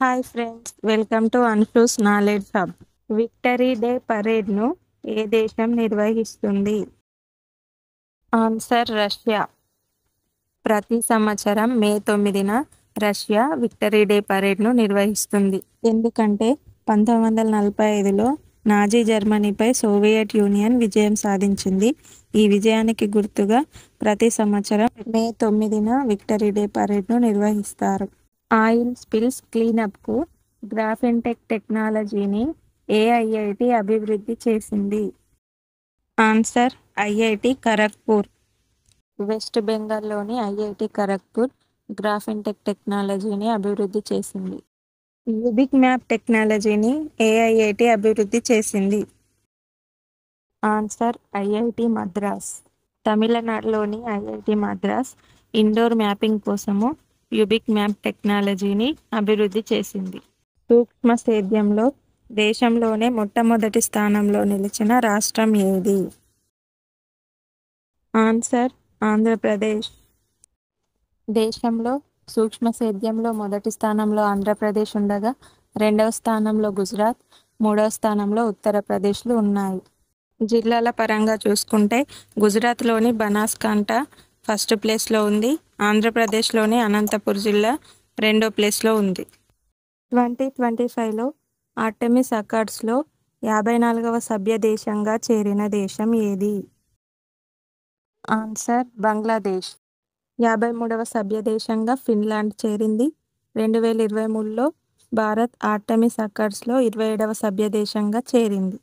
Hi friends, welcome to Anshu's knowledge hub. Victory day పరేడ్ను ఏ దేశం నిర్వహిస్తుంది? Answer Russia. ప్రతి సంవత్సరం మే 9న రష్యా విక్టరీ డే పరేడ్ను నిర్వహిస్తుంది. ఎందుకంటే 1945లో నాజీ జర్మనీపై సోవియట్ యూనియన్ విజయం సాధించింది. ఈ విజయానికి గుర్తుగా ప్రతి సంవత్సరం మే 9న విక్టరీ డే పరేడ్ను నిర్వహిస్తారు. ఆయిల్ స్పిల్స్ క్లీనప్కు గ్రాఫెన్టెక్ టెక్నాలజీని ఏ ఐఐటి అభివృద్ధి చేసింది? Answer IIT Kharagpur. వెస్ట్ బెంగాల్లోని ఐఐటి ఖరగ్పూర్ గ్రాఫెన్టెక్ టెక్నాలజీని అభివృద్ధి చేసింది. యూబిక్ మ్యాప్ టెక్నాలజీని ఏ ఐఐటి అభివృద్ధి చేసింది? Answer IIT Madras. తమిళనాడులోని ఐఐటి మద్రాస్ ఇండోర్ మ్యాపింగ్ కోసము యూబిక్ మ్యాప్ టెక్నాలజీని అభివృద్ధి చేసింది. సూక్ష్మ సేద్యంలో దేశంలోనే మొట్టమొదటి స్థానంలో నిలిచిన రాష్ట్రం ఏది? ఆన్సర్ ఆంధ్రప్రదేశ్. దేశంలో సూక్ష్మ సేద్యంలో మొదటి స్థానంలో ఆంధ్రప్రదేశ్ ఉండగా రెండవ స్థానంలో గుజరాత్, మూడవ స్థానంలో ఉత్తరప్రదేశ్లు ఉన్నాయి. జిల్లాల పరంగా చూసుకుంటే గుజరాత్లోని బనాస్కాంఠ ఫస్ట్ ప్లేస్లో ఉంది. ఆంధ్రప్రదేశ్లోని అనంతపూర్ జిల్లా రెండో ప్లేస్లో ఉంది. 2025లో ఆర్టెమిస్ అకార్డ్స్లో 54వ సభ్య దేశంగా చేరిన దేశం ఏది? ఆన్సర్ బంగ్లాదేశ్. 53వ సభ్య దేశంగా ఫిన్లాండ్ చేరింది. 2023లో భారత్ ఆర్టెమిస్ అకార్డ్స్లో 27వ సభ్య దేశంగా చేరింది.